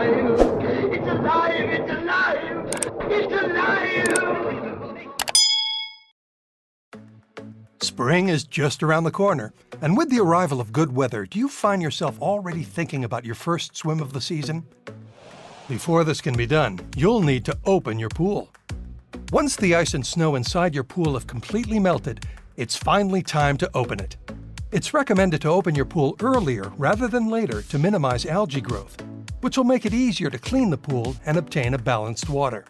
alive! It's alive! It's alive! It's alive! Spring is just around the corner, and with the arrival of good weather, do you find yourself already thinking about your first swim of the season? Before this can be done, you'll need to open your pool. Once the ice and snow inside your pool have completely melted, it's finally time to open it. It's recommended to open your pool earlier rather than later to minimize algae growth, which will make it easier to clean the pool and obtain a balanced water.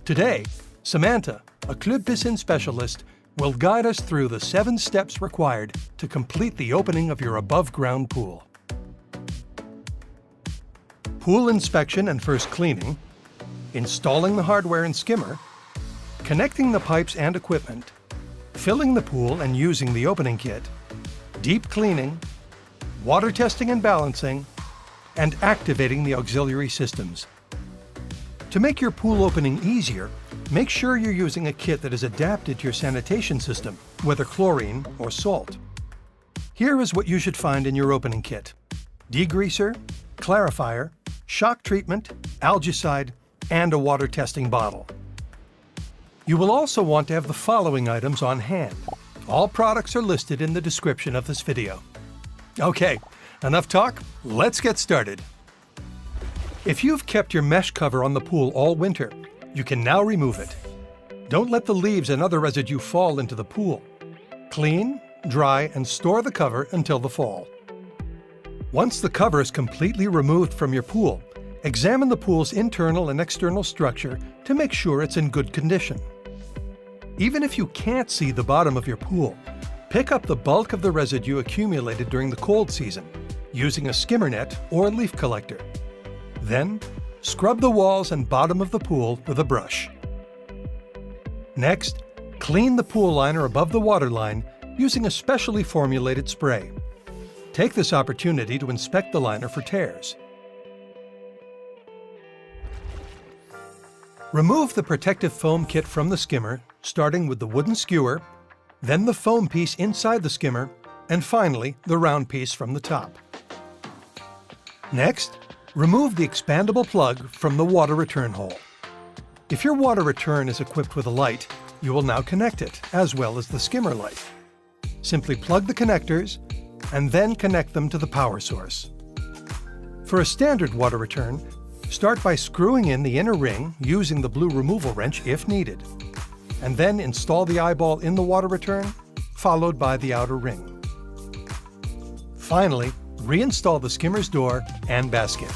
Today, Samantha, a Club Piscine specialist, will guide us through the 7 steps required to complete the opening of your above-ground pool. Pool inspection and first cleaning, installing the hardware and skimmer, connecting the pipes and equipment, filling the pool and using the opening kit, deep cleaning, water testing and balancing, and activating the auxiliary systems. To make your pool opening easier, make sure you're using a kit that is adapted to your sanitation system, whether chlorine or salt. Here is what you should find in your opening kit: degreaser, clarifier, shock treatment, algicide, and a water testing bottle. You will also want to have the following items on hand. All products are listed in the description of this video. Okay, enough talk, let's get started. If you've kept your mesh cover on the pool all winter, you can now remove it. Don't let the leaves and other residue fall into the pool. Clean, dry, and store the cover until the fall. Once the cover is completely removed from your pool, examine the pool's internal and external structure to make sure it's in good condition. Even if you can't see the bottom of your pool, pick up the bulk of the residue accumulated during the cold season using a skimmer net or leaf collector. Then, scrub the walls and bottom of the pool with a brush. Next, clean the pool liner above the water line using a specially formulated spray. Take this opportunity to inspect the liner for tears. Remove the protective foam kit from the skimmer, starting with the wooden skewer, then the foam piece inside the skimmer, and finally the round piece from the top. Next, remove the expandable plug from the water return hole. If your water return is equipped with a light, you will now connect it, as well as the skimmer light. Simply plug the connectors, and then connect them to the power source. For a standard water return, start by screwing in the inner ring using the blue removal wrench if needed, and then install the eyeball in the water return, followed by the outer ring. Finally, reinstall the skimmer's door and basket.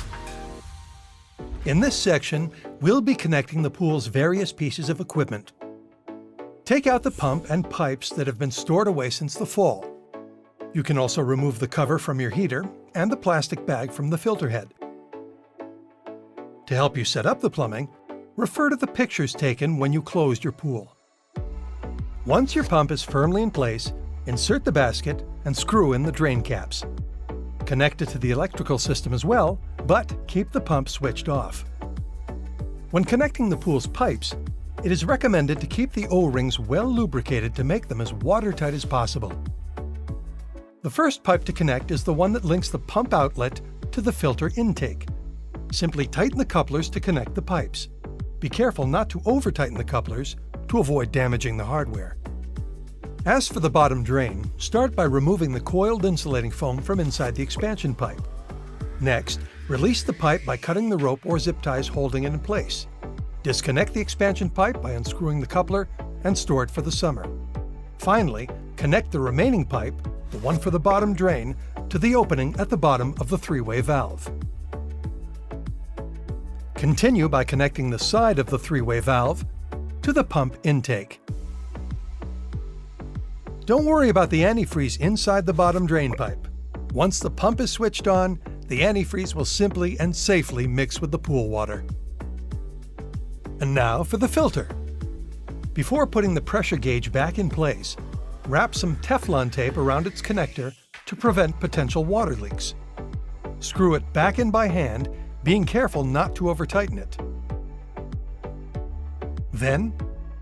In this section, we'll be connecting the pool's various pieces of equipment. Take out the pump and pipes that have been stored away since the fall. You can also remove the cover from your heater and the plastic bag from the filter head. To help you set up the plumbing, refer to the pictures taken when you closed your pool. Once your pump is firmly in place, insert the basket and screw in the drain caps. Connect it to the electrical system as well, but keep the pump switched off. When connecting the pool's pipes, it is recommended to keep the O-rings well lubricated to make them as watertight as possible. The first pipe to connect is the one that links the pump outlet to the filter intake. Simply tighten the couplers to connect the pipes. Be careful not to over-tighten the couplers to avoid damaging the hardware. As for the bottom drain, start by removing the coiled insulating foam from inside the expansion pipe. Next, release the pipe by cutting the rope or zip ties holding it in place. Disconnect the expansion pipe by unscrewing the coupler and store it for the summer. Finally, connect the remaining pipe, the one for the bottom drain, to the opening at the bottom of the 3-way valve. Continue by connecting the side of the 3-way valve to the pump intake. Don't worry about the antifreeze inside the bottom drain pipe. Once the pump is switched on, the antifreeze will simply and safely mix with the pool water. And now for the filter. Before putting the pressure gauge back in place, wrap some Teflon tape around its connector to prevent potential water leaks. Screw it back in by hand, being careful not to over-tighten it. Then,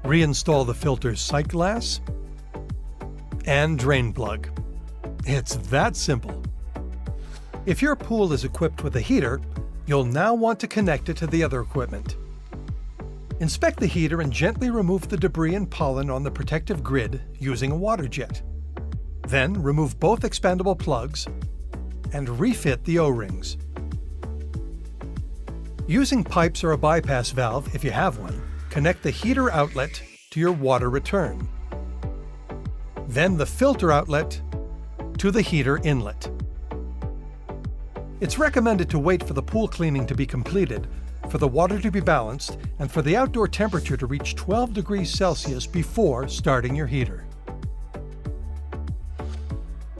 reinstall the filter's sight glass and drain plug. It's that simple. If your pool is equipped with a heater, You'll now want to connect it to the other equipment. Inspect the heater and gently remove the debris and pollen on the protective grid using a water jet. Then remove both expandable plugs and refit the O-rings. Using pipes or a bypass valve, if you have one, connect the heater outlet to your water return. Then the filter outlet to the heater inlet. It's recommended to wait for the pool cleaning to be completed, for the water to be balanced, and for the outdoor temperature to reach 12 degrees Celsius before starting your heater.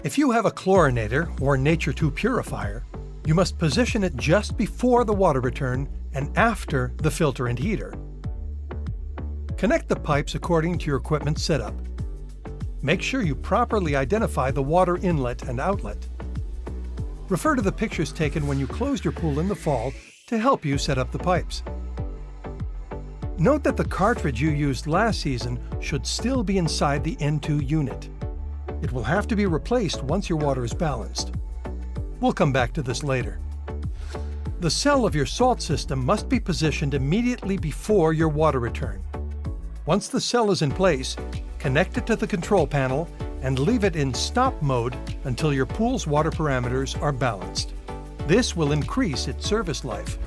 If you have a chlorinator or Nature 2 purifier, you must position it just before the water return and after the filter and heater. Connect the pipes according to your equipment setup. Make sure you properly identify the water inlet and outlet. Refer to the pictures taken when you closed your pool in the fall to help you set up the pipes. Note that the cartridge you used last season should still be inside the N2 unit. It will have to be replaced once your water is balanced. We'll come back to this later. The cell of your salt system must be positioned immediately before your water return. Once the cell is in place, connect it to the control panel and leave it in stop mode until your pool's water parameters are balanced. This will increase its service life.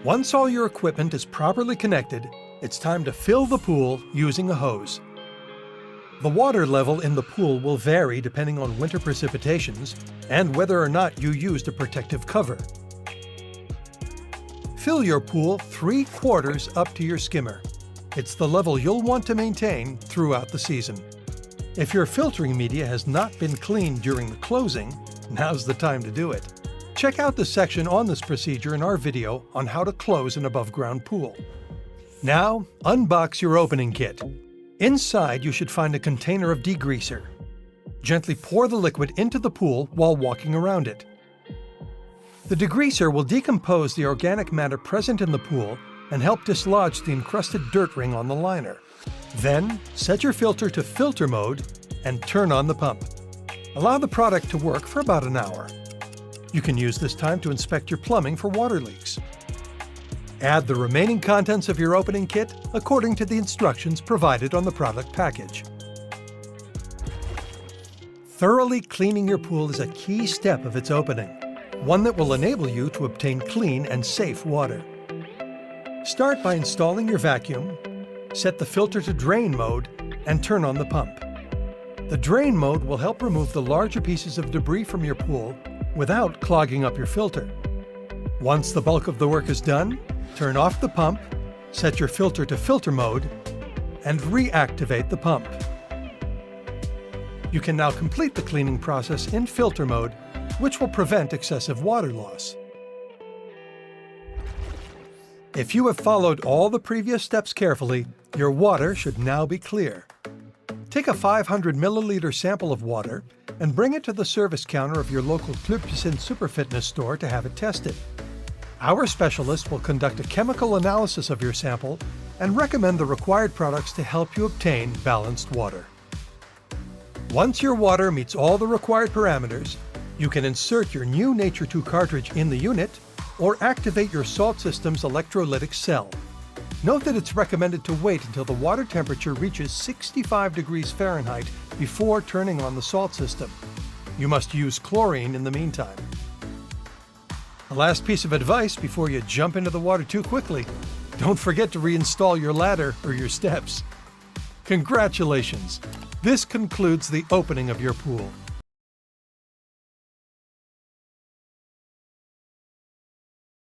Once all your equipment is properly connected, it's time to fill the pool using a hose. The water level in the pool will vary depending on winter precipitations and whether or not you used a protective cover. Fill your pool 3/4 up to your skimmer. It's the level you'll want to maintain throughout the season. If your filtering media has not been cleaned during the closing, now's the time to do it. Check out the section on this procedure in our video on how to close an above-ground pool. Now, unbox your opening kit. Inside, you should find a container of degreaser. Gently pour the liquid into the pool while walking around it. The degreaser will decompose the organic matter present in the pool and help dislodge the encrusted dirt ring on the liner. Then, set your filter to filter mode and turn on the pump. Allow the product to work for about an hour. You can use this time to inspect your plumbing for water leaks. Add the remaining contents of your opening kit according to the instructions provided on the product package. Thoroughly cleaning your pool is a key step of its opening, one that will enable you to obtain clean and safe water. Start by installing your vacuum, set the filter to drain mode, and turn on the pump. The drain mode will help remove the larger pieces of debris from your pool without clogging up your filter. Once the bulk of the work is done, turn off the pump, set your filter to filter mode, and reactivate the pump. You can now complete the cleaning process in filter mode, which will prevent excessive water loss. If you have followed all the previous steps carefully, your water should now be clear. Take a 500 milliliter sample of water and bring it to the service counter of your local Club Piscine Super Fitness store to have it tested. Our specialist will conduct a chemical analysis of your sample and recommend the required products to help you obtain balanced water. Once your water meets all the required parameters, you can insert your new Nature 2 cartridge in the unit or activate your salt system's electrolytic cell. Note that it's recommended to wait until the water temperature reaches 65 degrees Fahrenheit before turning on the salt system. You must use chlorine in the meantime. A last piece of advice before you jump into the water too quickly: don't forget to reinstall your ladder or your steps. Congratulations! This concludes the opening of your pool.